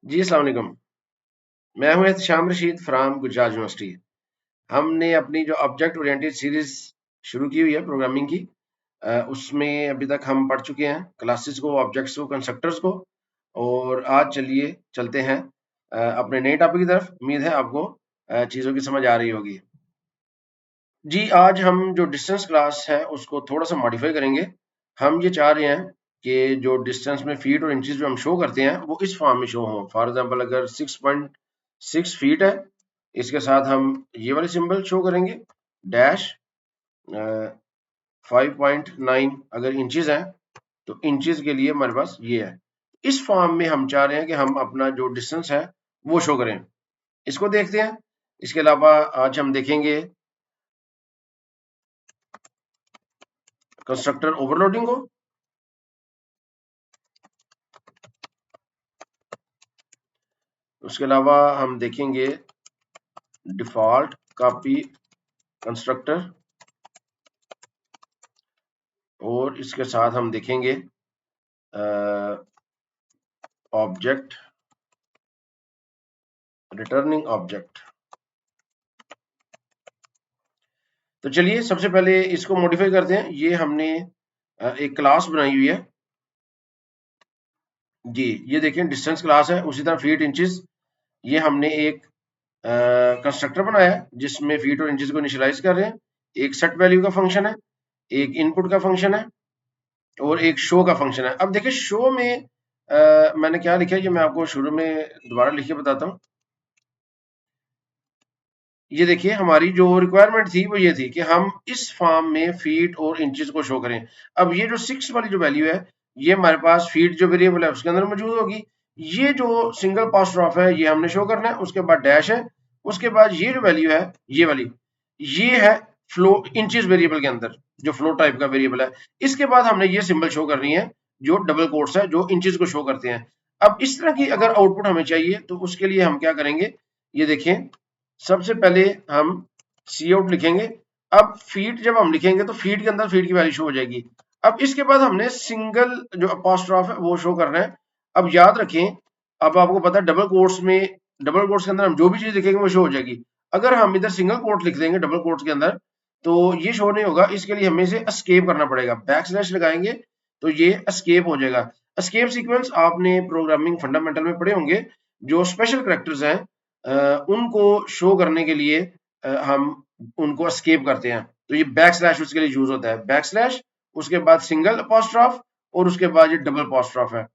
जी, अस्सलाम वालेकुम। मैं हूँ एहतशाम रशीद फ्राम गुजरात यूनिवर्सिटी। हमने अपनी जो ऑब्जेक्ट ओरिएंटेड सीरीज शुरू की हुई है प्रोग्रामिंग की, उसमें अभी तक हम पढ़ चुके हैं क्लासेस को, ऑब्जेक्ट्स को, कंस्ट्रक्टर्स को। और आज चलिए चलते हैं अपने नए टॉपिक की तरफ। उम्मीद है आपको चीज़ों की समझ आ रही होगी। जी, आज हम जो डिस्टेंस क्लास है उसको थोड़ा सा मॉडिफाई करेंगे। हम ये चाह रहे हैं कि जो डिस्टेंस में फीट और इंचेस जो हम शो करते हैं वो इस फॉर्म में शो हो। फॉर एग्जांपल अगर 6.6 फीट है, इसके साथ हम ये वाले सिंबल शो करेंगे, डैश। 5.9 अगर इंचेस है तो इंचेस के लिए हमारे पास ये है। इस फॉर्म में हम चाह रहे हैं कि हम अपना जो डिस्टेंस है वो शो करें। इसको देखते हैं। इसके अलावा आज हम देखेंगे कंस्ट्रक्टर ओवरलोडिंग को। उसके अलावा हम देखेंगे डिफॉल्ट कॉपी कंस्ट्रक्टर, और इसके साथ हम देखेंगे ऑब्जेक्ट रिटर्निंग ऑब्जेक्ट। तो चलिए सबसे पहले इसको मॉडिफाई करते हैं। ये हमने एक क्लास बनाई हुई है जी। ये देखें डिस्टेंस क्लास है, उसी तरह फीट इंचेस। ये हमने एक कंस्ट्रक्टर बनाया है जिसमें फीट और इंचेस को इनिशियलाइज कर रहे हैं। एक सेट वैल्यू का फंक्शन है, एक इनपुट का फंक्शन है, और एक शो का फंक्शन है। अब देखिए शो में मैंने क्या लिखा है, ये मैं आपको शुरू में दोबारा लिख के बताता हूँ। ये देखिए हमारी जो रिक्वायरमेंट थी वो ये थी कि हम इस फॉर्म में फीट और इंचेस को शो करें। अब ये जो 6 वाली जो वैल्यू है, ये हमारे पास फीट जो वेरिएबल है उसके अंदर मौजूद होगी। ये जो सिंगल पास ऑफ है ये हमने शो करना है। उसके बाद डैश है। उसके बाद ये जो वैल्यू है ये वाली, ये है फ्लो इंचेस वेरिएबल के अंदर, जो फ्लो टाइप का वेरिएबल है। इसके बाद हमने ये सिंबल शो करनी है जो डबल कोट्स है, जो इंचेस को शो करते हैं। अब इस तरह की अगर आउटपुट हमें चाहिए तो उसके लिए हम क्या करेंगे, ये देखें। सबसे पहले हम सी आउट लिखेंगे। अब फीट जब हम लिखेंगे तो फीट के अंदर फीट की वैल्यू शो हो जाएगी। अब इसके बाद हमने सिंगल जो अपॉस्ट्रॉफ है वो शो करना है। अब याद रखें, अब आपको पता है डबल कोट्स में, डबल कोट्स के अंदर हम जो भी चीज लिखेंगे वो शो हो जाएगी। अगर हम इधर सिंगल कोट लिख देंगे डबल कोट्स के अंदर तो ये शो नहीं होगा। इसके लिए हमें इसे एस्केप करना पड़ेगा, बैक स्लैश लगाएंगे तो ये एस्केप हो जाएगा। एस्केप सीक्वेंस आपने प्रोग्रामिंग फंडामेंटल में पढ़े होंगे। जो स्पेशल कैरेक्टर्स हैं उनको शो करने के लिए हम उनको एस्केप करते हैं। तो ये बैक स्लैश उसके लिए यूज होता है, बैक स्लैश, उसके बाद सिंगल अपॉस्ट्रॉफ, और उसके बाद ये डबल अपॉस्ट्रॉफ है।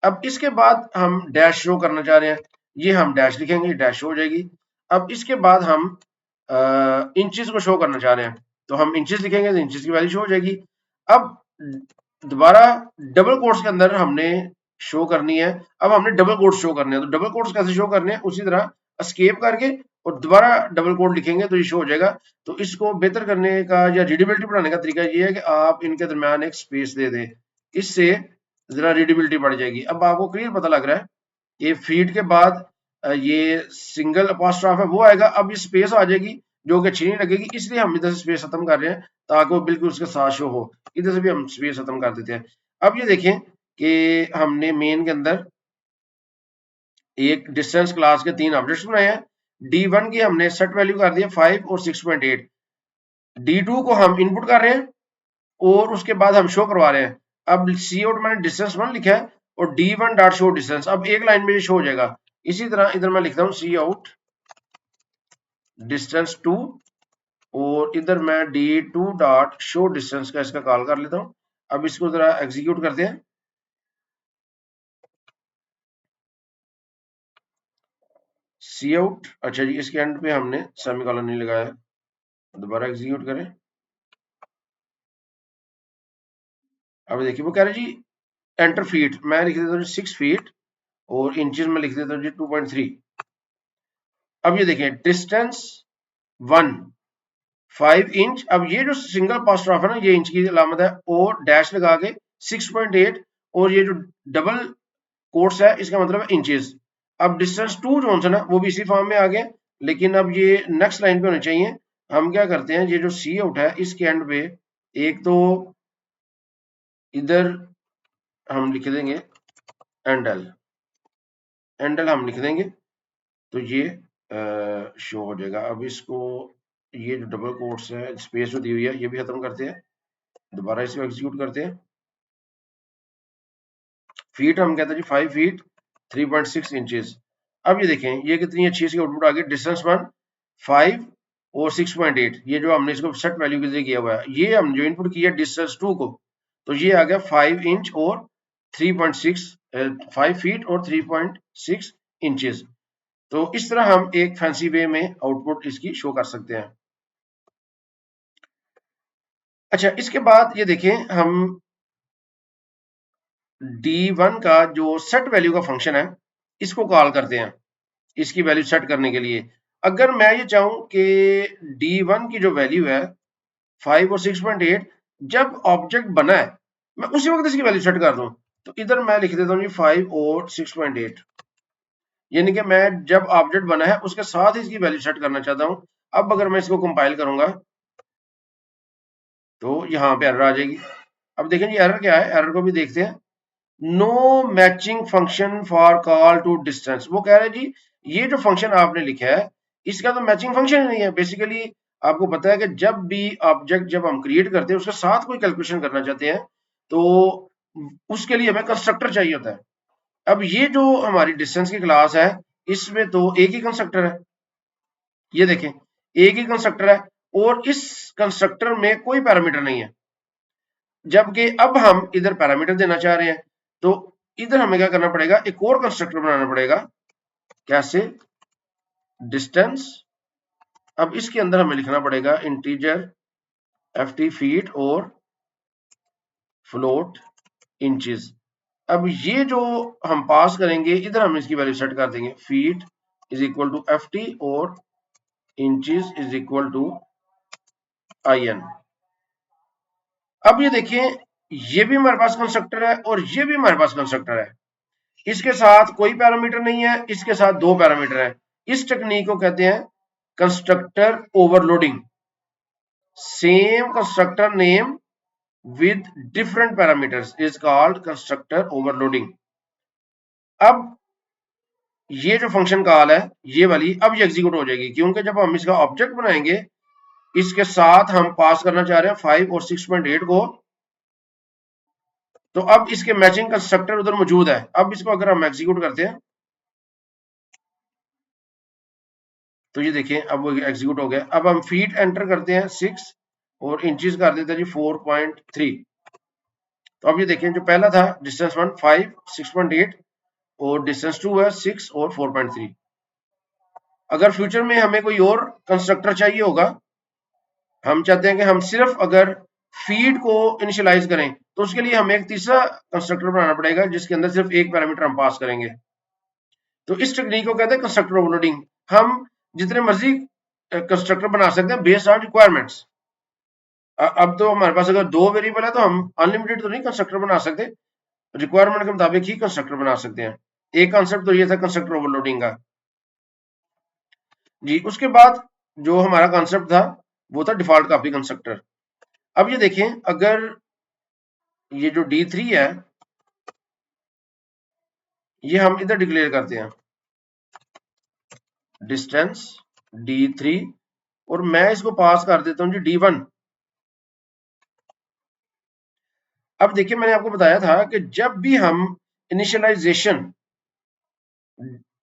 अब इसके बाद हम डैश शो करना चाह रहे हैं, ये हम डैश लिखेंगे, डैश हो जाएगी। अब इसके बाद हम इंचेस को शो करना चाह रहे हैं तो हम इंचेस लिखेंगे तो इंचेस की वैल्यू शो हो जाएगी। अब दोबारा डबल कोट्स के अंदर हमने शो करनी है। अब हमने डबल कोट्स शो करने हैं, तो डबल कोट्स कैसे शो करने हैं, उसी तरह एस्केप करके और दोबारा डबल कोट लिखेंगे तो ये शो हो जाएगा। तो इसको बेहतर करने का या रीडेबिलिटी बढ़ाने का तरीका ये है कि आप इनके दरमियान एक स्पेस दे दें, इससे जरा रीडेबिलिटी बढ़ जाएगी। अब आपको क्लियर पता लग रहा है कि फीड के बाद ये सिंगल अपॉस्ट्रॉफ है वो आएगा। अब ये स्पेस आ जाएगी जो कि अच्छी नहीं लगेगी, इसलिए हम इधर से स्पेस खत्म कर रहे हैं ताकि वो बिल्कुल उसके साथ शो हो। इधर से भी हम स्पेस खत्म कर देते हैं। अब ये देखें कि हमने मेन के अंदर एक डिस्टेंस क्लास के 3 ऑब्जेक्ट्स बनाए हैं। D1 की हमने सेट वैल्यू कर दी है 5 और 6.8। D2 को हम इनपुट कर रहे हैं और उसके बाद हम शो करवा रहे हैं। अब सी आउट मैंने डिस्टेंस 1 लिखा है और D1 डॉट शो डिस्टेंस, अब एक लाइन में ये शो हो जाएगा। इसी तरह इधर मैं लिखता हूँ सी आउट डिस्टेंस 2, और इधर मैं D2 डॉट शो डिस्टेंस का इसका कॉल कर लेता हूँ। अब इसको जरा एग्जीक्यूट करते हैं। सी आउट, अच्छा जी, इसके एंड पे हमने सेमीकोलन नहीं लगाया। दोबारा एग्जीक्यूट करें। अब देखिए वो कह रहे जी एंटर फीट, मैं लिख देता हूँ 6 फीट और इंचेस में लिख देता हूँ जी 2.3। अब ये देखिए डिस्टेंस 1 5 इंच। अब ये जो सिंगल पास्ट्रॉफ है ना, ये इंच की अलामत है, और डैश लगा के 6.8, और ये जो डबल कोट्स है इसका मतलब है इंचेस। अब डिस्टेंस 2 जो है ना वो भी इसी फॉर्म में आ गया, लेकिन अब ये नेक्स्ट लाइन पे होने चाहिए। हम क्या करते हैं, ये जो सी आउट है इसके एंड पे एक तो इधर हम लिख देंगे एंड एल, एंडल हम लिख देंगे तो ये शो हो जाएगा। अब इसको ये जो डबल कोट्स है स्पेस जो दी हुई है ये भी खत्म करते हैं, दोबारा इसको एग्जीक्यूट करते हैं। फीट हम कहते हैं जी 5 फीट 3.6 इंचेस। अब ये देखें ये कितनी अच्छी इसकी आउटपुट आ गई, डिस्टेंस 1 5 और 6.8, ये जो हमने इसको सेट वैल्यू के लिए किया हुआ है, ये हम जो इनपुट किया डिस्टेंस 2 को, तो ये आ गया 5 इंच और 3.6 5 फीट और 3.6 इंचेस। तो इस तरह हम एक फैंसी वे में आउटपुट इसकी शो कर सकते हैं। अच्छा, इसके बाद ये देखें हम D1 का जो सेट वैल्यू का फंक्शन है इसको कॉल करते हैं इसकी वैल्यू सेट करने के लिए। अगर मैं ये चाहूं कि D1 की जो वैल्यू है 5 और 6.8 जब ऑब्जेक्ट बना है मैं उसी वक्त इसकी वैल्यू सेट कर दूं, तो इधर मैं लिख देता हूं जी 5 और 6.8, यानी कि मैं जब ऑब्जेक्ट बना है उसके साथ इसकी वैल्यू सेट करना चाहता हूं। अब अगर मैं इसको कंपाइल करूंगा तो यहाँ पे एरर आ जाएगी। अब देखें जी एरर क्या है, एरर को भी देखते हैं। No matching function for call to distance, वो कह रहे हैं जी ये जो फंक्शन आपने लिखा है इसका तो मैचिंग फंक्शन ही नहीं है। बेसिकली आपको पता है कि जब भी ऑब्जेक्ट जब हम क्रिएट करते हैं उसके साथ कोई कैलकुलेशन करना चाहते हैं तो उसके लिए हमें कंस्ट्रक्टर चाहिए होता है। अब ये जो हमारी डिस्टेंस की क्लास है इसमें तो एक ही कंस्ट्रक्टर है, ये देखें एक ही कंस्ट्रक्टर है और इस कंस्ट्रक्टर में कोई पैरामीटर नहीं है, जबकि अब हम इधर पैरामीटर देना चाह रहे हैं तो इधर हमें क्या करना पड़ेगा, एक और कंस्ट्रक्टर बनाना पड़ेगा। कैसे, डिस्टेंस, अब इसके अंदर हमें लिखना पड़ेगा इंटीजर ft फीट और फ्लोट इंचेस। अब ये जो हम पास करेंगे इधर हम इसकी वैल्यू सेट कर देंगे, feet is equal to ft और inches is equal to in। अब ये देखिए ये भी हमारे पास कंस्ट्रक्टर है और ये भी हमारे पास कंस्ट्रक्टर है, इसके साथ कोई पैरामीटर नहीं है, इसके साथ दो पैरामीटर है। इस टेक्निक को कहते हैं constructor overloading. Same constructor name with different parameters is called constructor overloading। अब ये जो फंक्शन कॉल है ये वाली अब ये एग्जीक्यूट हो जाएगी, क्योंकि जब हम इसका ऑब्जेक्ट बनाएंगे इसके साथ हम पास करना चाह रहे हैं 5 और 6.8 को, तो अब इसके मैचिंग कंस्ट्रक्टर उधर मौजूद है। अब इसको अगर हम एग्जीक्यूट करते हैं तो ये देखें अब वो एग्जीक्यूट हो गया। अब हम फीट एंटर करते हैं 6 और इंचेस कर देते हैं जी 4.3। तो अब ये देखें जो पहला था डिस्टेंस 1 5 6.8 और डिस्टेंस 2 है 6 और 4.3। अगर फ्यूचर में हमें कोई और कंस्ट्रक्टर चाहिए होगा, हम चाहते हैं कि हम सिर्फ अगर फीड को इनिशियलाइज करें तो उसके लिए हमें एक तीसरा कंस्ट्रक्टर बनाना पड़ेगा जिसके अंदर सिर्फ एक पैरामीटर हम पास करेंगे। तो इस टेक्निक को कहते हैं कंस्ट्रक्टर ओवरलोडिंग। हम जितने मर्जी कंस्ट्रक्टर बना सकते हैं बेस्ड ऑन रिक्वायरमेंट्स। अब तो हमारे पास अगर दो वेरिएबल है तो हम अनलिमिटेड तो नहीं कंस्ट्रक्टर बना सकते, रिक्वायरमेंट के मुताबिक ही कंस्ट्रक्टर बना सकते हैं। एक कॉन्सेप्ट तो ये था कंस्ट्रक्टर ओवरलोडिंग का जी। उसके बाद जो हमारा कॉन्सेप्ट था वो था डिफॉल्ट कॉपी कंस्ट्रक्टर। अब ये देखें अगर ये जो D3 है ये हम इधर डिक्लेयर करते हैं डिस्टेंस D3 और मैं इसको पास कर देता हूं जी D1। अब देखिए मैंने आपको बताया था कि जब भी हम इनिशियलाइजेशन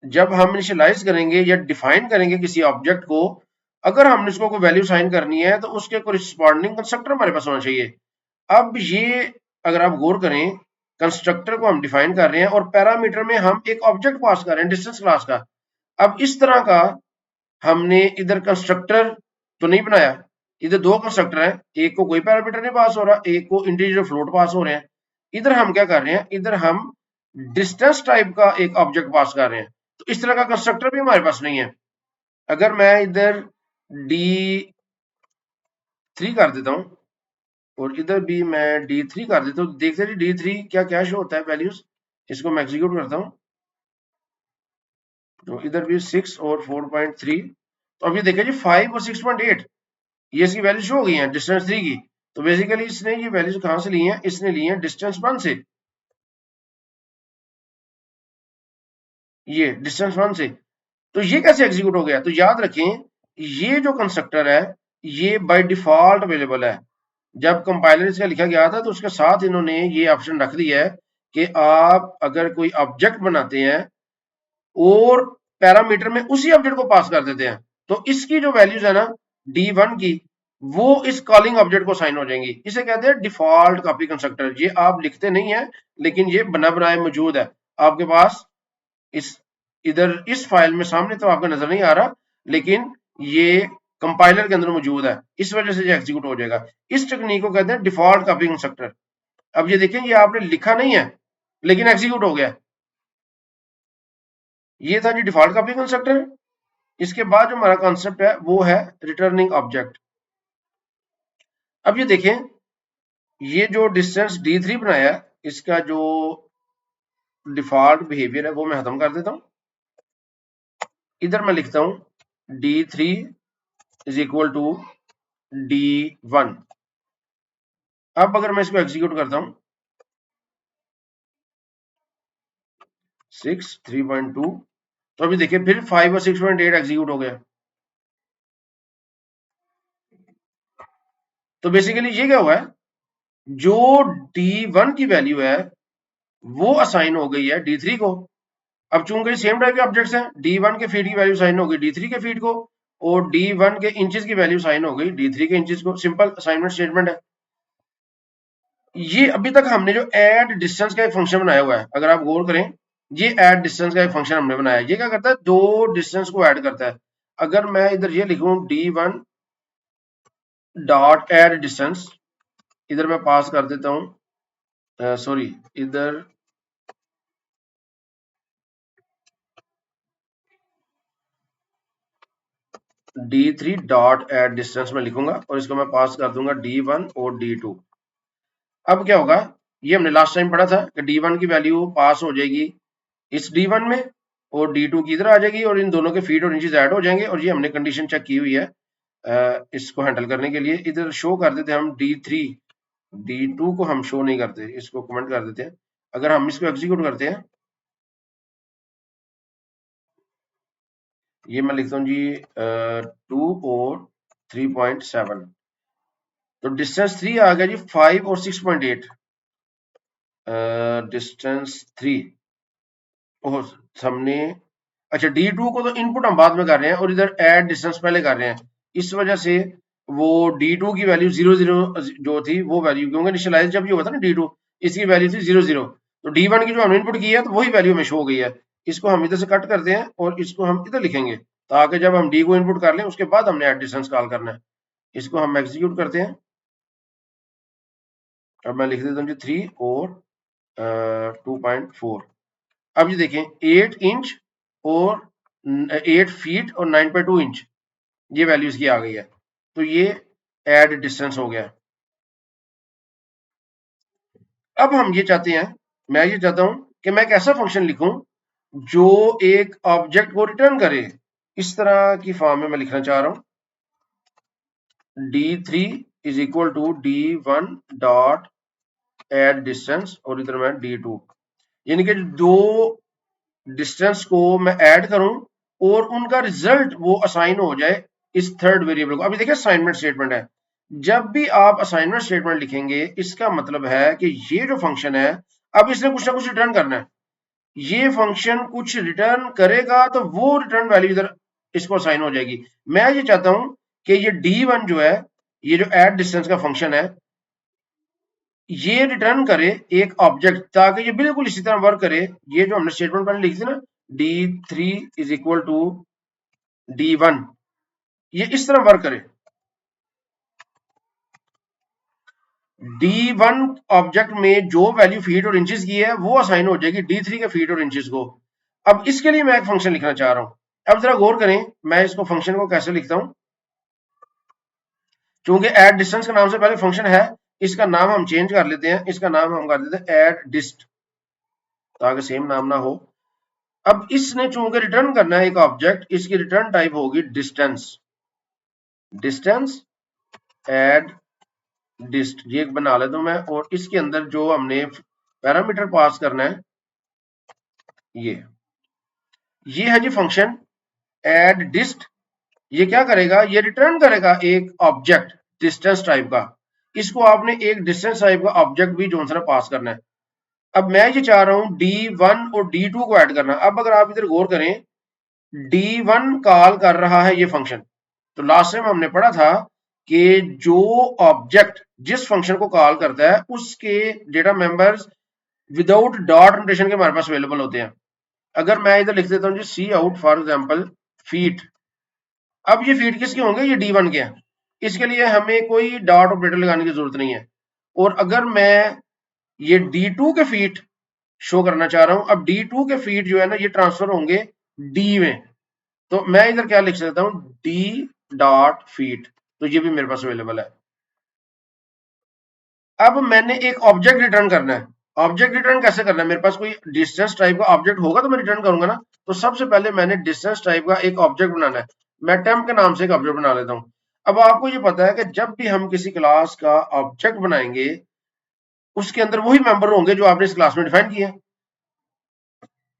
जब हम इनिशियलाइज करेंगे या डिफाइन करेंगे किसी ऑब्जेक्ट को, अगर हमने इसको कोई वैल्यू साइन करनी है तो उसके कोरिस्पॉन्डिंग कंस्ट्रक्टर हमारे पास होना चाहिए। अब ये अगर आप गौर करें कंस्ट्रक्टर को हम डिफाइन कर रहे हैं और पैरामीटर में हम एक ऑब्जेक्ट पास कर रहे हैं डिस्टेंस क्लास का। अब इस तरह का हमने इधर कंस्ट्रक्टर तो नहीं बनाया, इधर दो कंस्ट्रक्टर हैं, एक को कोई पैरामीटर नहीं पास हो रहा, एक को इंटीजर फ्लोट पास हो रहे हैं। इधर हम क्या कर रहे हैं, इधर हम डिस्टेंस टाइप का एक ऑब्जेक्ट पास कर रहे हैं, तो इस तरह का कंस्ट्रक्टर भी हमारे पास नहीं है। अगर मैं इधर D3 कर देता हूं और इधर भी मैं D3 कर देता हूं, देखते हैं D3 क्या क्या शो होता है वैल्यूज। इसको मैं एग्जीक्यूट करता हूं तो इधर भी 6 और 4.3। तो अब ये देखिए जी 5 और 6.8 ये इसकी वैल्यू शो हो गई है डिस्टेंस 3 की। तो बेसिकली इसने ये वैल्यूज कहां से ली हैं, इसने ली हैं डिस्टेंस 1 से। ये डिस्टेंस 1 से। तो ये कैसे एग्जीक्यूट हो गया? तो याद रखें, ये जो कंस्ट्रक्टर है ये बाय डिफॉल्ट अवेलेबल है। जब कंपाइलर इसका लिखा गया था तो उसके साथ इन्होंने ये ऑप्शन रख दिया है कि आप अगर कोई ऑब्जेक्ट बनाते हैं और पैरामीटर में उसी ऑब्जेक्ट को पास कर देते हैं, तो इसकी जो वैल्यूज है ना D1 की, वो इस कॉलिंग ऑब्जेक्ट को साइन हो जाएंगी। इसे कहते हैं डिफॉल्ट कॉपी कंस्ट्रक्टर। ये आप लिखते नहीं है, लेकिन ये बना बनाया मौजूद है आपके पास। इस इधर इस फाइल में सामने तो आपको नजर नहीं आ रहा, लेकिन ये कंपाइलर के अंदर मौजूद है, इस वजह से ये एग्जीक्यूट हो जाएगा। इस टेक्निक को कहते हैं डिफॉल्ट कॉपी कंस्ट्रक्टर। अब ये देखें, ये आपने लिखा नहीं है लेकिन एग्जीक्यूट हो गया। ये था जी डिफॉल्ट कॉपी कंस्ट्रक्टर। इसके बाद जो हमारा कॉन्सेप्ट है वो है रिटर्निंग ऑब्जेक्ट। अब ये देखें, ये जो डिस्टेंस D3 बनाया है, इसका जो डिफॉल्ट बिहेवियर है वो मैं खत्म कर देता हूं। इधर मैं लिखता हूं D3 is equal to D1। अब अगर मैं इसको एग्जीक्यूट करता हूं 6 3.2, तो अभी देखिए फिर 5 और 6.8 एग्जीक्यूट हो गया। तो बेसिकली ये क्या हुआ है, जो D1 की वैल्यू है वो असाइन हो गई है D3 को। अब चूंकि सेम टाइप के ऑब्जेक्ट्स हैं, D1 के फीट की वैल्यू साइन हो गई D3 के फीट को, और D1 के इंचेस की वैल्यू साइन हो गई D3 के इंचेस को। सिंपल असाइनमेंट स्टेटमेंट है ये। अभी तक हमने जो ऐड डिस्टेंस का एक फंक्शन बनाया हुआ है, अगर आप गौर करें, ये ऐड डिस्टेंस का एक फंक्शन हमने बनाया है। ये क्या करता है, दो डिस्टेंस को ऐड करता है। अगर मैं इधर ये लिखूं D1 डॉट ऐड डिस्टेंस, इधर मैं पास कर देता हूं, सॉरी, इधर D3 डॉट ऐड डिस्टेंस में लिखूंगा और इसको मैं पास कर दूंगा D1 और D2। अब क्या होगा, ये हमने लास्ट टाइम पढ़ा था कि D1 की वैल्यू पास हो जाएगी इस D1 में और D2 की इधर आ जाएगी और इन दोनों के फीट और इंचेस ऐड हो जाएंगे। और ये हमने कंडीशन चेक की हुई है इसको हैंडल करने के लिए। इधर शो कर देते हैं हम D3, D2 को हम शो नहीं करते, इसको कमेंट कर देते हैं। अगर हम इसको एग्जीक्यूट करते हैं, ये मैं लिखता हूँ जी 2 और 3.7, तो डिस्टेंस 3 आ गया जी 5 और 6.8। डिस्टेंस 3 ओह हमने, अच्छा D2 को तो इनपुट हम बाद में कर रहे हैं और इधर ऐड डिस्टेंस पहले कर रहे हैं, इस वजह से वो D2 की वैल्यू 0 0 जो थी वो वैल्यू, क्योंकि इनिशियलाइज जब ये हुआ था ना D2, इसकी वैल्यू थी 0 0, तो D1 की जो हमने इनपुट की है तो वही वैल्यू में शो हो गई है। इसको हम इधर से कट करते हैं और इसको हम इधर लिखेंगे, ताकि जब हम D को इनपुट कर लें उसके बाद हमने ऐड डिस्टेंस कॉल करना है। इसको हम एग्जीक्यूट करते हैं। अब मैं लिख देता हूँ जी 3 और 2.4। अब ये देखें 8 इंच और 8 फीट और 9.2 इंच, ये वैल्यू इसकी आ गई है। तो ये ऐड डिस्टेंस हो गया। अब हम ये चाहते हैं, मैं ये चाहता हूं कि मैं एक ऐसा फंक्शन लिखूं जो एक ऑब्जेक्ट को रिटर्न करे। इस तरह की फॉर्म में मैं लिखना चाह रहा हूं D3 is equal to D1 dot add distance और इधर मैं D2, यानी कि दो डिस्टेंस को मैं ऐड करूं और उनका रिजल्ट वो असाइन हो जाए इस थर्ड वेरिएबल को। अभी देखिए असाइनमेंट स्टेटमेंट है, जब भी आप असाइनमेंट स्टेटमेंट लिखेंगे इसका मतलब है कि ये जो फंक्शन है अब इसने कुछ ना कुछ रिटर्न करना है। ये फंक्शन कुछ रिटर्न करेगा तो वो रिटर्न वैल्यू इधर इसको असाइन हो जाएगी। मैं ये चाहता हूं कि ये D1 जो है, ये जो एड डिस्टेंस का फंक्शन है, ये रिटर्न करे एक ऑब्जेक्ट, ताकि ये बिल्कुल इसी तरह वर्क करे। ये जो हमने स्टेटमेंट पहले लिखी थी ना D3 is equal to D1, ये इस तरह वर्क करे। D1 ऑब्जेक्ट में जो वैल्यू फीट और इंचेस की है वो असाइन हो जाएगी D3 के फीट और इंचेस को। अब इसके लिए मैं एक फंक्शन लिखना चाह रहा हूं। अब जरा गौर करें, मैं इसको फंक्शन को कैसे लिखता हूं। चूंकि एड डिस्टेंस के नाम से पहले फंक्शन है, इसका नाम हम चेंज कर लेते हैं। इसका नाम हम कर देते हैं एड डिस्ट, ताकि सेम नाम ना हो। अब इसने चूंकि रिटर्न करना है एक ऑब्जेक्ट, इसकी रिटर्न टाइप होगी डिस्टेंस। डिस्टेंस एड डिस्ट, ये एक बना लेता हूं मैं, और इसके अंदर जो हमने पैरामीटर पास करना है ये। ये है जी फंक्शन एड डिस्ट। ये क्या करेगा, ये रिटर्न करेगा एक ऑब्जेक्ट डिस्टेंस टाइप का। इसको आपने एक डिस्टेंस टाइप का ऑब्जेक्ट भी जो है पास करना है। अब मैं ये चाह रहा हूं D1 और D2 को ऐड करना। अब अगर आप इधर गौर करें, D1 कॉल कर रहा है ये फंक्शन। तो लास्ट टाइम हमने पढ़ा था कि जो ऑब्जेक्ट जिस फंक्शन को कॉल करता है उसके data members without dot notation के हमारे पास अवेलेबल होते हैं। अगर मैं इधर लिख देता हूँ जी सी आउट फॉर एग्जाम्पल फीट। अब ये फीट किसके होंगे, ये D1 के हैं। इसके लिए हमें कोई डॉट ऑपरेटर लगाने की जरूरत नहीं है। और अगर मैं ये D2 के फीट शो करना चाह रहा हूं, अब D2 के फीट जो है ना ये ट्रांसफर होंगे D में। तो मैं इधर क्या लिख सकता हूं, D डॉट फीट। तो ये भी मेरे पास अवेलेबल है। अब मैंने एक ऑब्जेक्ट रिटर्न करना है। ऑब्जेक्ट रिटर्न कैसे करना है, मेरे पास कोई डिस्टेंस टाइप का ऑब्जेक्ट होगा तो मैं रिटर्न करूंगा ना। तो सबसे पहले मैंने डिस्टेंस टाइप का एक ऑब्जेक्ट बनाना है। मैं टेम्प के नाम से एक ऑब्जेक्ट बना लेता हूं। अब आपको ये पता है कि जब भी हम किसी क्लास का ऑब्जेक्ट बनाएंगे उसके अंदर वही मेंबर होंगे जो आपने इस क्लास में डिफाइन किए हैं।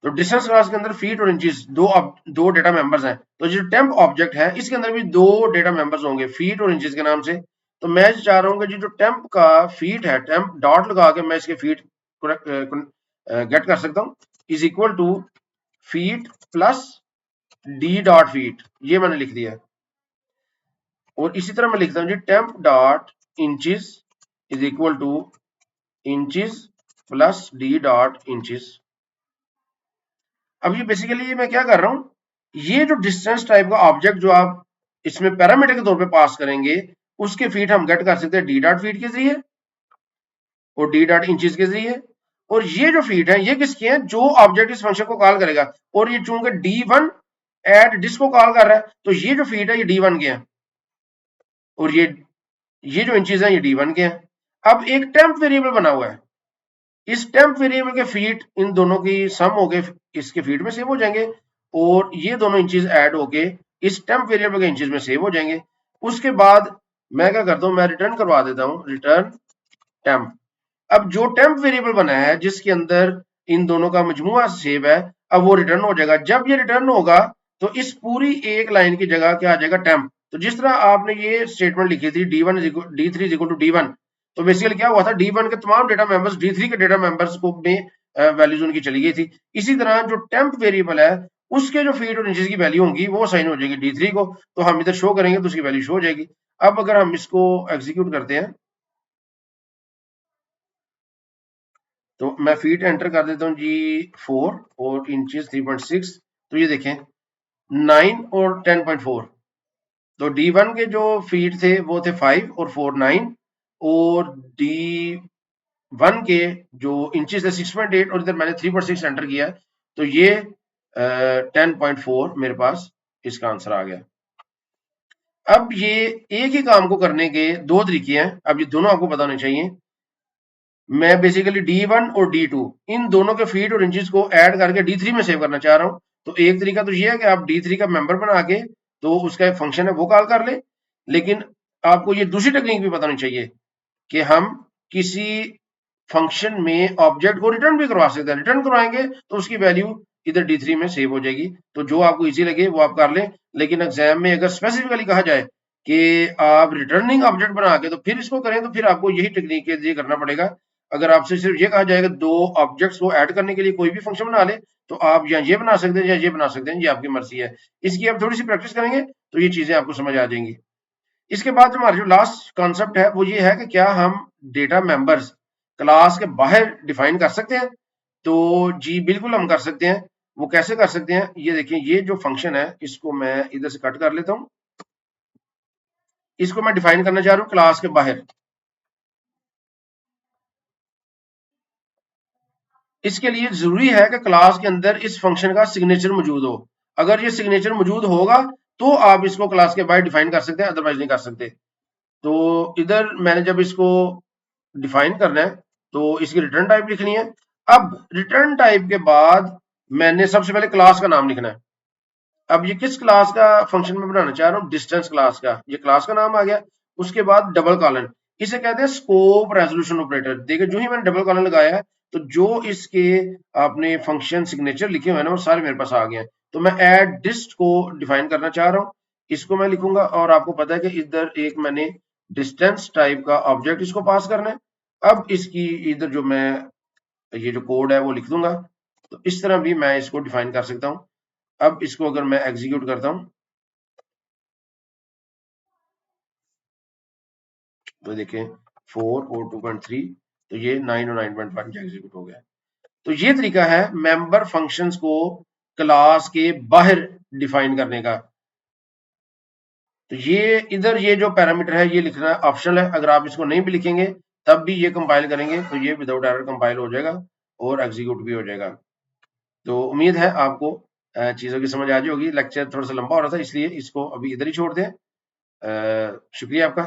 तो डिस्टेंस क्लास के अंदर फीट और इंचेस दो डेटा मेंबर्स हैं। तो जो टेम्प ऑब्जेक्ट है इसके अंदर भी दो डेटा मेंबर्स होंगे फीट और इंचेस के नाम से। तो मैं चाह रहा हूं कि जो टेम्प का फीट है, टेम्प डॉट लगा के मैं इसके फीट गेट कर सकता हूं, is equal to feet plus D dot feet. ये मैंने लिख दिया। और इसी तरह मैं लिखता हूं G temp dot inches is equal to inches plus D dot inches. अब ये बेसिकली मैं क्या कर रहा हूं, ये जो डिस्टेंस टाइप का ऑब्जेक्ट जो आप इसमें पैरामीटर के तौर पे पास करेंगे उसके फीट हम गेट कर सकते हैं डी डॉट फीट के जरिए और डी डॉट इंचेस के जरिए। और ये जो फीट है ये किसके हैं, जो ऑब्जेक्ट इस फंक्शन को कॉल करेगा। और ये चूंकि D1 एड डिस को कॉल कर रहा है तो ये जो फीट है ये D1 के हैं। और ये जो इंचेस है ये D1 के हैं। अब एक टेम्प वेरिएबल बना हुआ है। इस टेम्प वेरिएबल के फीट इन दोनों की सम हो गए इसके फीट में सेव हो जाएंगे। और ये दोनों इंचेस ऐड होके इस टेम्प वेरिएबल के इंचेस में सेव हो जाएंगे। उसके बाद मैं क्या करता हूं, मैं रिटर्न करवा देता हूं रिटर्न टेम्प। अब जो टेम्प वेरिएबल बना है जिसके अंदर इन दोनों का मजमुआ सेव है, अब वो रिटर्न हो जाएगा। जब ये रिटर्न होगा तो इस पूरी एक लाइन की जगह क्या आ जाएगा, टेम्प। तो जिस तरह आपने ये स्टेटमेंट लिखी थी D3 is equal to D1, तो बेसिकली क्या हुआ था, D1 के तमाम डेटा मेंबर्स D3 के डेटा मेंबर्स को में वैल्यूज उनकी चली गई थी। इसी तरह जो टेम्प वेरिएबल है उसके जो फीट और इंचेस की वैल्यू होगी वो साइन हो जाएगी D3 को। तो हम इधर शो करेंगे तो उसकी वैल्यू शो हो जाएगी। अब अगर हम इसको एग्जीक्यूट करते हैं तो मैं फीट एंटर कर देता हूं जी 4 और इंचेस 3.6। तो ये देखें 9 और 10.4। तो D1 के जो फीट थे वो थे 5 और 4 9। और D1 के जो इंचेस थे 6.8 और इधर मैंने 3.6 एंटर किया है। तो ये 10.4 मेरे पास इसका आंसर आ गया। अब ये एक ही काम को करने के दो तरीके हैं। अब ये दोनों आपको पता होने चाहिए। मैं बेसिकली D1 और D2 इन दोनों के फीट और इंचेस को ऐड करके D3 में सेव करना चाह रहा हूं। तो एक तरीका तो ये है कि आप D3 का मेंबर बना के तो उसका एक फंक्शन है वो कॉल कर ले। लेकिन आपको ये दूसरी टेक्निक भी पता होनी चाहिए कि हम किसी फंक्शन में ऑब्जेक्ट को रिटर्न भी करवा सकते हैं। रिटर्न करवाएंगे तो उसकी वैल्यू इधर D3 में सेव हो जाएगी। तो जो आपको इजी लगे वो आप कर लें। लेकिन एग्जाम में अगर स्पेसिफिकली कहा जाए कि आप रिटर्निंग ऑब्जेक्ट बना के तो फिर इसको करें तो फिर आपको यही टेक्निक के लिए करना पड़ेगा। अगर आपसे सिर्फ ये कहा जाएगा दो ऑब्जेक्ट्स को ऐड करने के लिए कोई भी फंक्शन बना ले तो आप या ये बना सकते हैं या ये बना सकते हैं, ये आपकी मर्जी है। इसकी आप थोड़ी सी प्रैक्टिस करेंगे तो ये चीजें आपको समझ आ जाएंगी। इसके बाद जो हमारा जो लास्ट कॉन्सेप्ट है वो ये है कि क्या हम डेटा मेंबर्स क्लास के बाहर डिफाइन कर सकते हैं। तो जी बिल्कुल हम कर सकते हैं। वो कैसे कर सकते हैं, ये देखिए ये जो फंक्शन है इसको मैं इधर से कट कर लेता हूं। इसको मैं डिफाइन करना चाह रहा हूं क्लास के बाहर। इसके लिए जरूरी है कि क्लास के अंदर इस फंक्शन का सिग्नेचर मौजूद हो। अगर ये सिग्नेचर मौजूद होगा तो आप इसको क्लास के बाहर डिफाइन कर सकते हैं, अदरवाइज नहीं कर सकते। तो इधर मैंने जब इसको डिफाइन करना है तो इसकी रिटर्न टाइप लिखनी है। अब रिटर्न टाइप के बाद मैंने सबसे पहले क्लास का नाम लिखना है। अब ये किस क्लास का फंक्शन में बनाना चाह रहा हूँ, डिस्टेंस क्लास का। ये क्लास का नाम आ गया। उसके बाद डबल कॉलन, इसे कहते हैं स्कोप रेजोल्यूशन ऑपरेटर। देखिए जो ही मैंने डबल कॉलन लगाया है तो जो इसके आपने फंक्शन सिग्नेचर लिखे हुए हैं ना वो सारे मेरे पास आ गए हैं। तो मैं एड डिस्ट को डिफाइन करना चाह रहा हूँ, इसको मैं लिखूंगा और आपको पता है कि इधर एक मैंने डिस्टेंस टाइप का ऑब्जेक्ट इसको पास करना है। अब इसकी इधर जो मैं ये जो कोड है वो लिख दूंगा, तो इस तरह भी मैं इसको डिफाइन कर सकता हूँ। अब इसको अगर मैं एग्जीक्यूट करता हूँ तो देखें 4 और 2.3, तो ये 9 और 9.1 एग्जीक्यूट हो गया। तो ये तरीका है मेंबर फंक्शंस को क्लास के बाहर डिफाइन करने का। तो ये इधर ये जो पैरामीटर है ये लिखना ऑप्शनल है, अगर आप इसको नहीं भी लिखेंगे तब भी ये कंपाइल करेंगे तो ये विदाउट एरर कंपाइल हो जाएगा और एग्जीक्यूट भी हो जाएगा। तो उम्मीद है आपको चीजों की समझ आ जाएगी। लेक्चर थोड़ा सा लंबा हो रहा था इसलिए इसको अभी इधर ही छोड़ दें। शुक्रिया आपका।